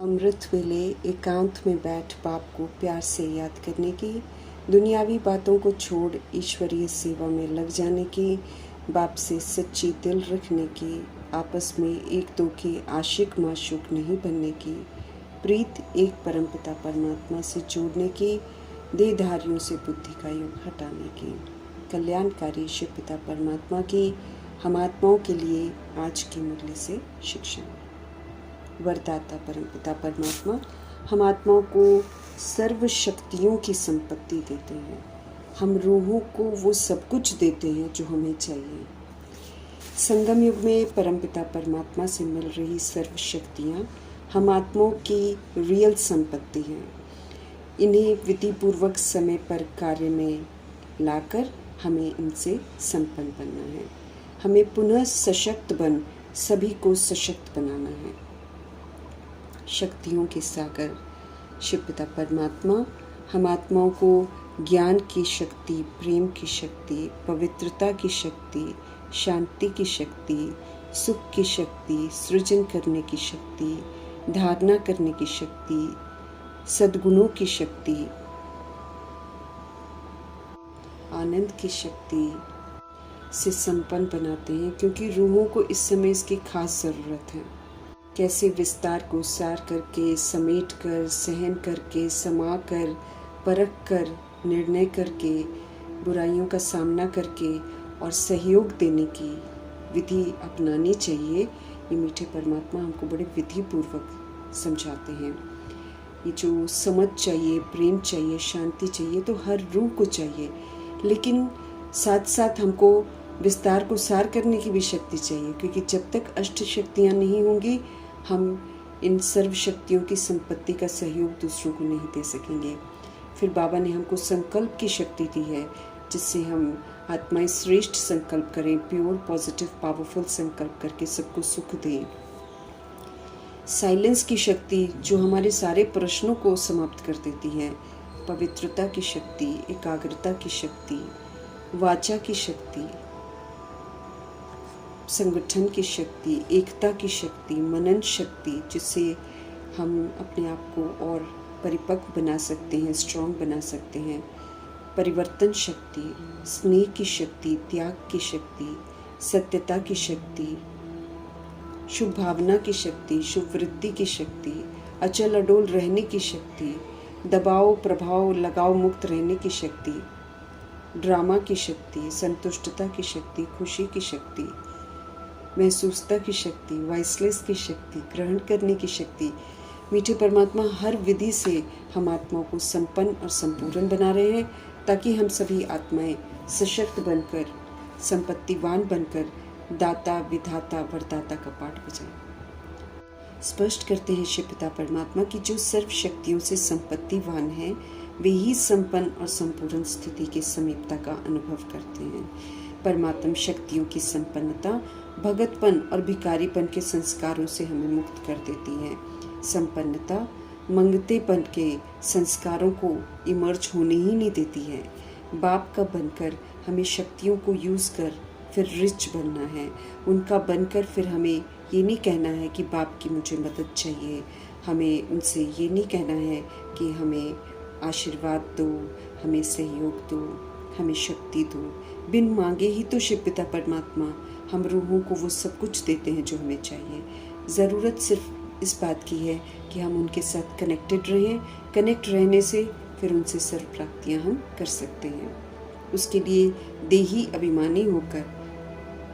अमृत वेले एकांत में बैठ बाप को प्यार से याद करने की, दुनियावी बातों को छोड़ ईश्वरीय सेवा में लग जाने की, बाप से सच्ची दिल रखने की, आपस में एक दो के आशिक माशूक नहीं बनने की, प्रीत एक परमपिता परमात्मा से जोड़ने की, देहधारियों से बुद्धि का युग हटाने की, कल्याणकारी शिव पिता परमात्मा की हम आत्माओं के लिए आज की मुरली से शिक्षा। वरदाता परमपिता परमात्मा हम आत्माओं को सर्व शक्तियों की संपत्ति देते हैं। हम रूहों को वो सब कुछ देते हैं जो हमें चाहिए। संगम युग में परमपिता परमात्मा से मिल रही सर्व शक्तियाँ हम आत्माओं की रियल संपत्ति हैं। इन्हें विधिपूर्वक समय पर कार्य में लाकर हमें इनसे संपन्न बनना है। हमें पुनः सशक्त बन सभी को सशक्त बनाना है। शक्तियों के सागर शिव पिता परमात्मा हम आत्माओं को ज्ञान की शक्ति, प्रेम की शक्ति, पवित्रता की शक्ति, शांति की शक्ति, सुख की शक्ति, सृजन करने की शक्ति, धारणा करने की शक्ति, सद्गुणों की शक्ति, आनंद की शक्ति से संपन्न बनाते हैं, क्योंकि रूहों को इस समय इसकी खास ज़रूरत है। कैसे विस्तार को सार करके, समेट कर, सहन करके, समा कर, परख कर, निर्णय करके, बुराइयों का सामना करके और सहयोग देने की विधि अपनानी चाहिए, ये मीठे परमात्मा हमको बड़े विधिपूर्वक समझाते हैं। ये जो समझ चाहिए, प्रेम चाहिए, शांति चाहिए, तो हर रूह को चाहिए, लेकिन साथ साथ हमको विस्तार को सार करने की भी शक्ति चाहिए, क्योंकि जब तक अष्ट शक्तियाँ नहीं होंगी हम इन सर्व शक्तियों की संपत्ति का सहयोग दूसरों को नहीं दे सकेंगे। फिर बाबा ने हमको संकल्प की शक्ति दी है, जिससे हम आत्माएं श्रेष्ठ संकल्प करें, प्योर पॉजिटिव पावरफुल संकल्प करके सबको सुख दें। साइलेंस की शक्ति जो हमारे सारे प्रश्नों को समाप्त कर देती है, पवित्रता की शक्ति, एकाग्रता की शक्ति, वाचा की शक्ति, संगठन की शक्ति, एकता की शक्ति, मनन शक्ति, जिससे हम अपने आप को और परिपक्व बना सकते हैं, स्ट्रॉन्ग बना सकते हैं, परिवर्तन शक्ति, स्नेह की शक्ति, त्याग की शक्ति, सत्यता की शक्ति, शुभ भावना की शक्ति, शुभ वृद्धि की शक्ति, अचल अडोल रहने की शक्ति, दबाव प्रभाव लगाव मुक्त रहने की शक्ति, ड्रामा की शक्ति, संतुष्टता की शक्ति, खुशी की शक्ति, महसूसता की शक्ति, वाइसलेस की शक्ति, ग्रहण करने की शक्ति। मीठे परमात्मा हर विधि से हम आत्माओं को संपन्न और संपूर्ण बना रहे हैं, ताकि हम सभी आत्माएं सशक्त बनकर, संपत्तिवान बनकर दाता विधाता वरदाता का पाठ बजाएं। स्पष्ट करते हैं शिव पिता परमात्मा की जो सर्व शक्तियों से संपत्तिवान हैं, वे ही संपन्न और संपूर्ण स्थिति की समीपता का अनुभव करते हैं। परमात्म शक्तियों की संपन्नता भगतपन और भिखारीपन के संस्कारों से हमें मुक्त कर देती है। संपन्नता मंगतेपन के संस्कारों को इमर्ज होने ही नहीं देती है। बाप का बनकर हमें शक्तियों को यूज़ कर फिर रिच बनना है। उनका बनकर फिर हमें ये नहीं कहना है कि बाप की मुझे मदद चाहिए, हमें उनसे ये नहीं कहना है कि हमें आशीर्वाद दो, हमें सहयोग दो, हमें शक्ति दो। बिन मांगे ही तो शिव पिता परमात्मा हम रूहों को वो सब कुछ देते हैं जो हमें चाहिए। ज़रूरत सिर्फ इस बात की है कि हम उनके साथ कनेक्टेड रहें। कनेक्ट रहने से फिर उनसे सर्व प्राप्तियाँ हम कर सकते हैं। उसके लिए देही अभिमानी होकर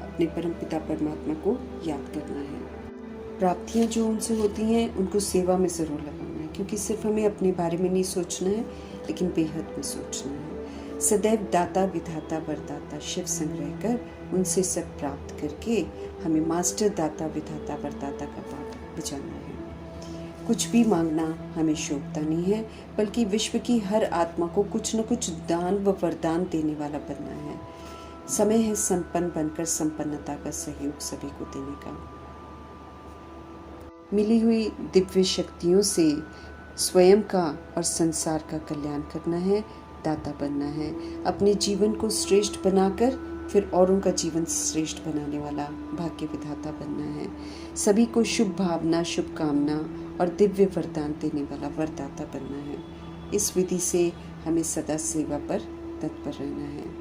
अपने परमपिता परमात्मा को याद करना है। प्राप्तियाँ जो उनसे होती हैं उनको सेवा में ज़रूर लगाना है, क्योंकि सिर्फ हमें अपने बारे में नहीं सोचना है, लेकिन बेहद में सोचना है। सदैव दाता विधाता वरदाता शिव संग रहकर उनसे सब प्राप्त करके हमें मास्टर दाता विधाता वरदाता का पाठ बजाना है। कुछ भी मांगना हमें शोभता नहीं है, बल्कि विश्व की हर आत्मा को कुछ न कुछ दान व वरदान देने वाला बनना है। समय है संपन्न बनकर संपन्नता का सहयोग सभी को देने का। मिली हुई दिव्य शक्तियों से स्वयं का और संसार का कल्याण करना है, दाता बनना है। अपने जीवन को श्रेष्ठ बनाकर फिर औरों का जीवन श्रेष्ठ बनाने वाला भाग्य विधाता बनना है। सभी को शुभ भावना, शुभकामना और दिव्य वरदान देने वाला वरदाता बनना है। इस विधि से हमें सदा सेवा पर तत्पर रहना है।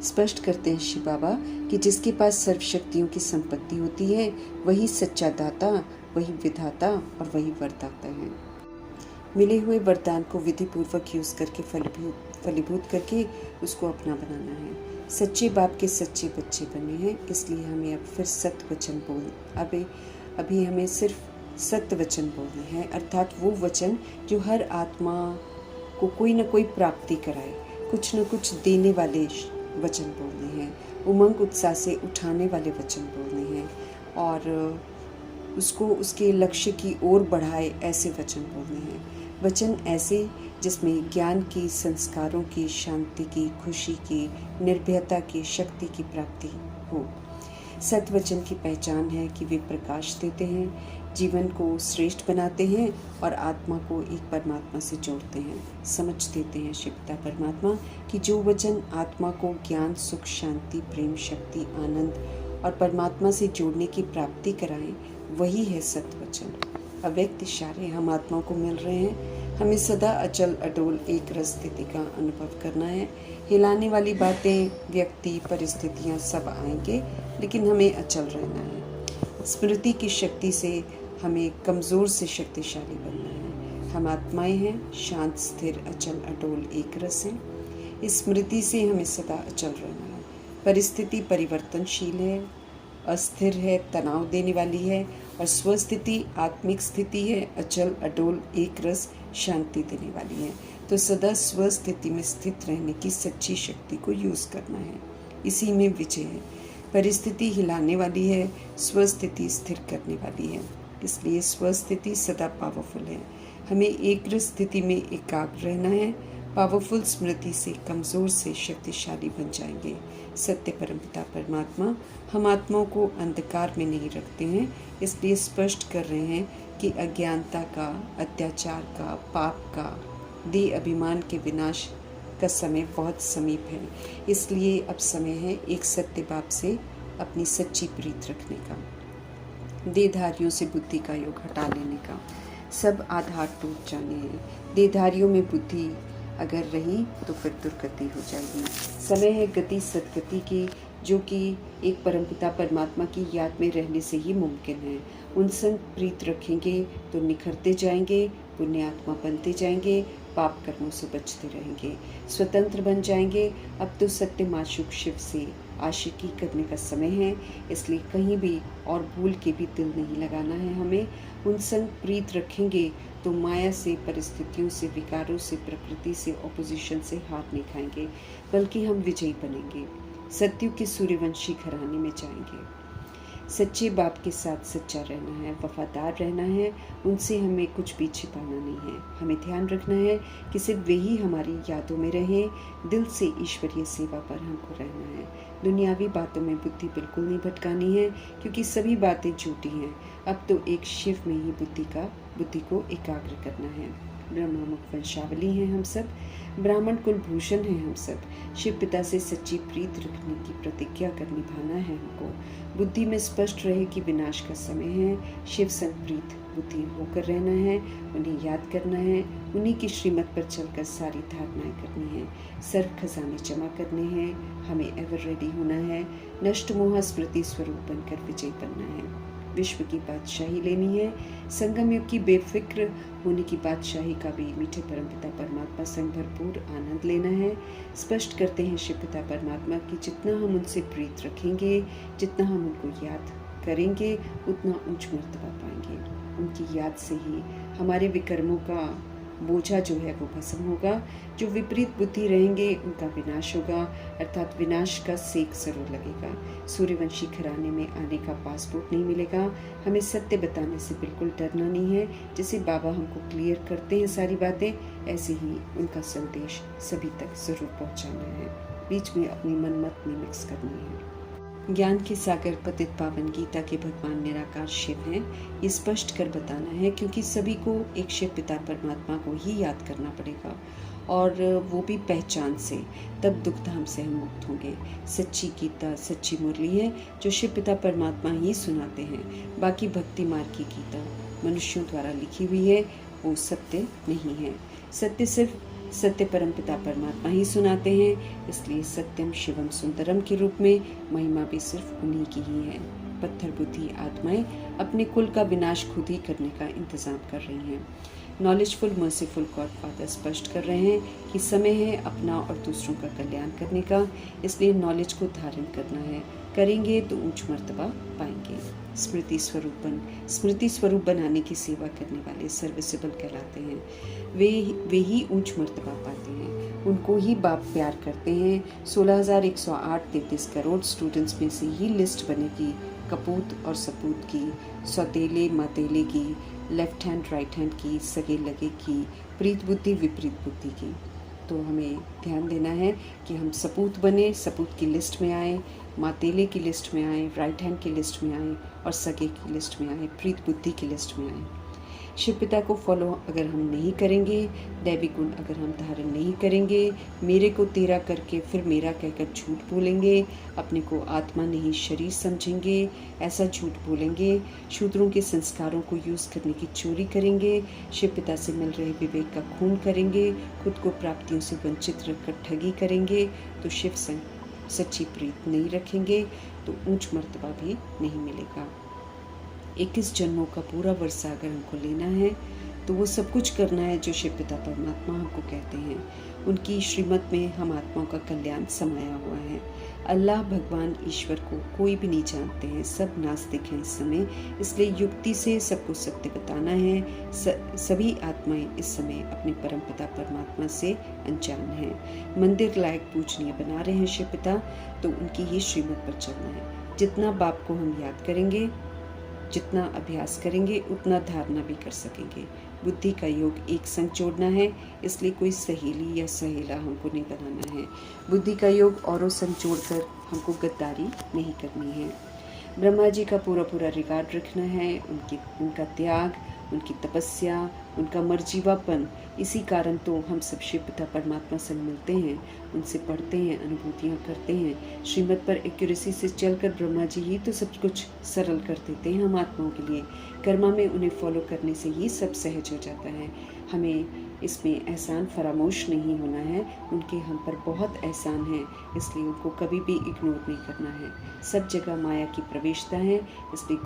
स्पष्ट करते हैं शिव बाबा कि जिसके पास सर्व शक्तियों की संपत्ति होती है वही सच्चा दाता, वही विधाता और वही वरदाता है। मिले हुए वरदान को विधि पूर्वक यूज करके फलीभूत करके उसको अपना बनाना है। सच्चे बाप के सच्चे बच्चे बने हैं, इसलिए हमें अब फिर सत्य वचन अभी हमें सिर्फ सत्य वचन बोलने हैं, अर्थात वो वचन जो हर आत्मा को कोई न कोई प्राप्ति कराए, कुछ न कुछ देने वाले वचन बोलने हैं, उमंग उत्साह से उठाने वाले वचन बोलने हैं और उसको उसके लक्ष्य की ओर बढ़ाए ऐसे वचन बोलने हैं। वचन ऐसे जिसमें ज्ञान की, संस्कारों की, शांति की, खुशी की, निर्भयता की, शक्ति की प्राप्ति हो। सत्य वचन की पहचान है कि वे प्रकाश देते हैं, जीवन को श्रेष्ठ बनाते हैं और आत्मा को एक परमात्मा से जोड़ते हैं। समझ देते हैं शिव पिता परमात्मा कि जो वचन आत्मा को ज्ञान, सुख, शांति, प्रेम, शक्ति, आनंद और परमात्मा से जोड़ने की प्राप्ति कराएं, वही है सत्य वचन। अव्यक्त इशारे हम आत्माओं को मिल रहे हैं। हमें सदा अचल अडोल एक रस स्थिति का अनुभव करना है। हिलाने वाली बातें, व्यक्ति, परिस्थितियां सब आएंगे, लेकिन हमें अचल रहना है। स्मृति की शक्ति से हमें कमज़ोर से शक्तिशाली बनना है। हम आत्माएं हैं, शांत, स्थिर, अचल अडोल एक रस हैं। इस स्मृति से हमें सदा अचल रहना है। परिस्थिति परिवर्तनशील है, अस्थिर है, तनाव देने वाली है और स्वस्थिति आत्मिक स्थिति है, अचल अडोल एक रस शांति देने वाली है। तो सदा स्वस्थिति में स्थित रहने की सच्ची शक्ति को यूज करना है, इसी में विजय है। परिस्थिति हिलाने वाली है, स्वस्थिति स्थिर करने वाली है, इसलिए स्वस्थिति सदा पावरफुल है। हमें एक रस स्थिति में एकाग्र रहना है। पावरफुल स्मृति से कमज़ोर से शक्तिशाली बन जाएंगे। सत्य परमपिता परमात्मा हम आत्माओं को अंधकार में नहीं रखते हैं, इसलिए स्पष्ट कर रहे हैं कि अज्ञानता का, अत्याचार का, पाप का, देह अभिमान के विनाश का समय बहुत समीप है। इसलिए अब समय है एक सत्य बाप से अपनी सच्ची प्रीत रखने का, देहधारियों से बुद्धि का योग हटा लेने का। सब आधार टूट जाने हैं। देहधारियों में बुद्धि अगर रही तो फिर दुर्गति हो जाएगी। समय है गति सदगति की, जो कि एक परमपिता परमात्मा की याद में रहने से ही मुमकिन है। उन संग प्रीत रखेंगे तो निखरते जाएंगे, पुण्य आत्मा बनते जाएंगे, पाप कर्मों से बचते रहेंगे, स्वतंत्र बन जाएंगे। अब तो सत्य माशूक शिव से आशिकी करने का समय है, इसलिए कहीं भी और भूल के भी दिल नहीं लगाना है हमें। उन संग प्रीत रखेंगे तो माया से, परिस्थितियों से, विकारों से, प्रकृति से, ऑपोजिशन से हाथ नहीं खाएंगे, बल्कि हम विजयी बनेंगे, सत्युग के सूर्यवंशी घराने में जाएंगे। सच्चे बाप के साथ सच्चा रहना है, वफादार रहना है, उनसे हमें कुछ भी छिपाना नहीं है। हमें ध्यान रखना है कि सिर्फ वे ही हमारी यादों में रहें, दिल से ईश्वरीय सेवा पर हमको रहना है। दुनियावी बातों में बुद्धि बिल्कुल नहीं भटकानी है, क्योंकि सभी बातें झूठी हैं। अब तो एक शिव में ही बुद्धि को एकाग्र करना है। ब्रह्ममुख वंशावली हैं हम सब, ब्राह्मण कुल भूषण हैं हम सब। शिव पिता से सच्ची प्रीत रखने की प्रतिज्ञा कर निभाना है हमको। बुद्धि में स्पष्ट रहे कि विनाश का समय है। शिव संप्रीत बुद्धि होकर रहना है, उन्हें याद करना है, उन्हीं की श्रीमत पर चलकर सारी धारणाएं करनी है, सर्व खजाने जमा करने हैं। हमें एवर रेडी होना है, नष्ट मोह स्मृति स्वरूप बनकर विजयी बनना है। विश्व की बादशाही लेनी है, संगम युग की बेफिक्र होने की बादशाही का भी मीठे परमपिता परमात्मा संग भरपूर आनंद लेना है। स्पष्ट करते हैं शिव पिता परमात्मा कि जितना हम उनसे प्रीत रखेंगे, जितना हम उनको याद करेंगे, उतना उच्च मर्तबा पाएंगे। उनकी याद से ही हमारे विकर्मों का बोझा जो है वो भस्म होगा। जो विपरीत बुद्धि रहेंगे उनका विनाश होगा, अर्थात विनाश का सेक जरूर लगेगा। सूर्यवंशी घराने में आने का पासपोर्ट नहीं मिलेगा। हमें सत्य बताने से बिल्कुल डरना नहीं है। जैसे बाबा हमको क्लियर करते हैं सारी बातें, ऐसे ही उनका संदेश सभी तक जरूर पहुंचाना है। बीच में अपनी मन मत में मिक्स करनी है। ज्ञान के सागर पतित पावन गीता के भगवान निराकार शिव हैं, ये स्पष्ट कर बताना है, क्योंकि सभी को एक शिव पिता परमात्मा को ही याद करना पड़ेगा, और वो भी पहचान से, तब दुख धाम से हम मुक्त होंगे। सच्ची गीता सच्ची मुरली है जो शिव पिता परमात्मा ही सुनाते हैं। बाकी भक्ति मार्ग की गीता मनुष्यों द्वारा लिखी हुई है, वो सत्य नहीं है। सत्य सिर्फ सत्य परमपिता परमात्मा ही सुनाते हैं, इसलिए सत्यम शिवम सुंदरम के रूप में महिमा भी सिर्फ उन्हीं की ही है। पत्थर बुद्धि आत्माएं अपने कुल का विनाश खुद ही करने का इंतजाम कर रही हैं। नॉलेजफुल मर्सीफुल गॉड फादर स्पष्ट कर रहे हैं कि समय है अपना और दूसरों का कल्याण करने का, इसलिए नॉलेज को धारण करना है। करेंगे तो ऊंच मर्तबा पाएंगे। स्मृति स्वरूप बनाने की सेवा करने वाले सर्विसेबल कहलाते हैं। वे ही ऊंच मर्तबा पाते हैं, उनको ही बाप प्यार करते हैं। 16,108 33 करोड़ स्टूडेंट्स में से ही लिस्ट बनेगी कपूत और सपूत की, सौतेले मतेले की, लेफ्ट हैंड राइट हैंड की, सगे लगे की, प्रीत बुद्धि विपरीत बुद्धि की। तो हमें ध्यान देना है कि हम सपूत बने, सपूत की लिस्ट में आए, मातेले की लिस्ट में आए, राइट हैंड की लिस्ट में आए, और सगे की लिस्ट में आए, प्रीत बुद्धि की लिस्ट में आए। शिव पिता को फॉलो अगर हम नहीं करेंगे, दैवी गुण अगर हम धारण नहीं करेंगे, मेरे को तेरा करके फिर मेरा कहकर झूठ बोलेंगे, अपने को आत्मा नहीं शरीर समझेंगे, ऐसा झूठ बोलेंगे, शूद्रों के संस्कारों को यूज़ करने की चोरी करेंगे, शिव पिता से मिल रहे विवेक का खून करेंगे, खुद को प्राप्तियों से वंचित रखकर ठगी करेंगे, तो शिव से सच्ची प्रीत नहीं रखेंगे, तो ऊंच मर्तबा भी नहीं मिलेगा। 21 जन्मों का पूरा वर्षा अगर हमको लेना है, तो वो सब कुछ करना है जो शिव पिता परमात्मा हमको कहते हैं। उनकी श्रीमत में हम आत्माओं का कल्याण समाया हुआ है। अल्लाह भगवान ईश्वर को कोई भी नहीं जानते हैं, सब नास्तिक हैं इस समय, इसलिए युक्ति से सबको सत्य बताना है। सभी आत्माएं इस समय अपने परम पिता परमात्मा से अनजान हैं। मंदिर लायक पूजनीय बना रहे हैं शिव पिता, तो उनकी ही श्रीमत पर चलना है। जितना बाप को हम याद करेंगे, जितना अभ्यास करेंगे, उतना धारणा भी कर सकेंगे। बुद्धि का योग एक संग जोड़ना है, इसलिए कोई सहेली या सहेला हमको नहीं बनाना है। बुद्धि का योग औरों संग जोड़कर हमको गद्दारी नहीं करनी है। ब्रह्मा जी का पूरा रिकॉर्ड रखना है, उनका त्याग, उनकी तपस्या, उनका मर्जीवापन। इसी कारण तो हम सब शिव पिता परमात्मा से मिलते हैं, उनसे पढ़ते हैं, अनुभूतियाँ करते हैं। श्रीमत पर एक्यूरेसी से चलकर ब्रह्मा जी ही तो सब कुछ सरल कर देते हैं हम आत्माओं के लिए। कर्मा में उन्हें फॉलो करने से ही सब सहज हो जाता है। हमें इसमें एहसान फरामोश नहीं होना है, उनके हम पर बहुत एहसान है, इसलिए उनको कभी भी इग्नोर नहीं करना है। सब जगह माया की प्रवेशता है, इसलिए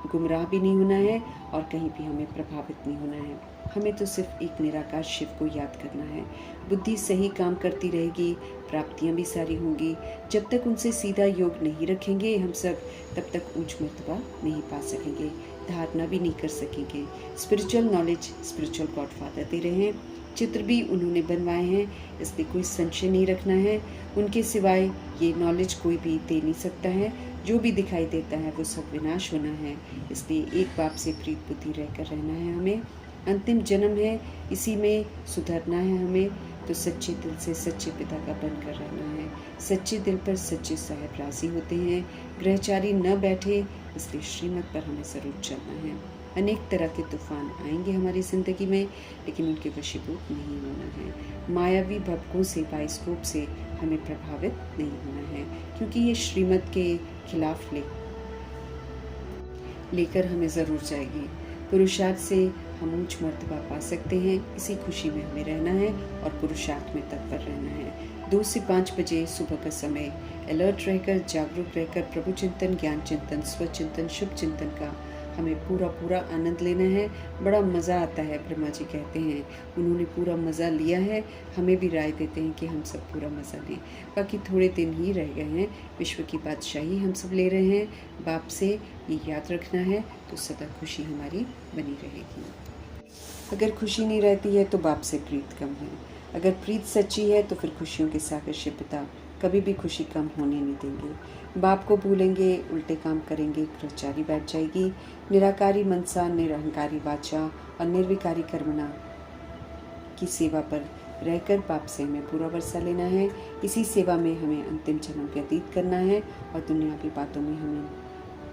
गुमराह भी नहीं होना है और कहीं भी हमें प्रभावित नहीं होना है। हमें तो सिर्फ एक निराकार शिव को याद करना है। बुद्धि सही काम करती रहेगी, प्राप्तियां भी सारी होंगी। जब तक उनसे सीधा योग नहीं रखेंगे हम सब, तब तक ऊंच मर्तबा नहीं पा सकेंगे, धारणा भी नहीं कर सकेंगे। Spiritual knowledge spiritual God father they रहे हैं, चित्र भी उन्होंने बनवाए हैं, इसलिए कोई संशय नहीं रखना है। उनके सिवाय ये नॉलेज कोई भी दे नहीं सकता है। जो भी दिखाई देता है वो सब विनाश होना है, इसलिए एक बाप से प्रीत बुद्धि रहकर रहना है हमें। अंतिम जन्म है, इसी में सुधरना है हमें, तो सच्चे दिल से सच्चे पिता का बनकर रहना है। सच्चे दिल पर सच्चे साहेब राजी होते हैं, ग्रहचारी न बैठे, इसलिए श्रीमत पर हमें ज़रूर चलना है। अनेक तरह के तूफान आएंगे हमारी ज़िंदगी में, लेकिन उनके वशीभूत नहीं होना है। मायावी भपकों से, बाइस्कोप से हमें प्रभावित नहीं होना है, क्योंकि ये श्रीमत के खिलाफ लेकर हमें ज़रूर जाएगी। पुरुषार्थ से हम ऊंच मर्तबा पा सकते हैं, इसी खुशी में हमें रहना है और पुरुषार्थ में तत्पर रहना है। 2 से 5 बजे सुबह का समय अलर्ट रहकर, जागरूक रहकर प्रभु चिंतन, ज्ञान चिंतन, स्वचिंतन, शुभ चिंतन का हमें पूरा आनंद लेना है। बड़ा मज़ा आता है, ब्रह्मा जी कहते हैं उन्होंने पूरा मज़ा लिया है, हमें भी राय देते हैं कि हम सब पूरा मज़ा लें। बाकी थोड़े दिन ही रह गए हैं, विश्व की बादशाही हम सब ले रहे हैं। बाप से ये याद रखना है, तो सदा खुशी हमारी बनी रहेगी। अगर खुशी नहीं रहती है तो बाप से प्रीत कम है। अगर प्रीत सच्ची है तो फिर खुशियों के सागर शिव पिता कभी भी खुशी कम होने नहीं देंगे। बाप को भूलेंगे, उल्टे काम करेंगे, ग्रहचारी बैठ जाएगी। निराकारी मनसा, निरहंकारी वाचा और निर्विकारी कर्मणा की सेवा पर रहकर पाप से हमें पूरा वर्षा लेना है। इसी सेवा में हमें अंतिम जन्म व्यतीत करना है और दुनियावी बातों में हमें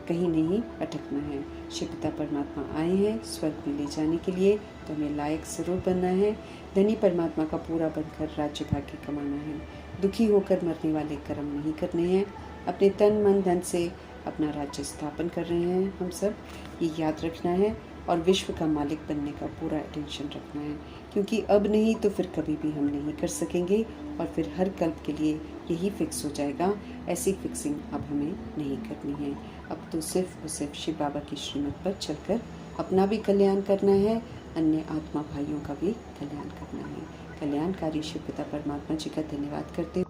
कहीं नहीं अटकना है। शिव पिता परमात्मा आए हैं स्वर्ग में ले जाने के लिए, तो हमें लायक जरूर बनना है। धनी परमात्मा का पूरा बनकर राज्य भाग्य कमाना है। दुखी होकर मरने वाले कर्म नहीं करने हैं। अपने तन मन धन से अपना राज्य स्थापन कर रहे हैं हम सब, ये याद रखना है। और विश्व का मालिक बनने का पूरा अटेंशन रखना है, क्योंकि अब नहीं तो फिर कभी भी हम नहीं कर सकेंगे और फिर हर कल्प के लिए यही फिक्स हो जाएगा। ऐसी फिक्सिंग अब हमें नहीं करनी है। अब तो सिर्फ और सिर्फ शिव बाबा की श्रीमत पर चलकर अपना भी कल्याण करना है, अन्य आत्मा भाइयों का भी कल्याण करना है। कल्याणकारी शिव पिता परमात्मा जी का धन्यवाद करते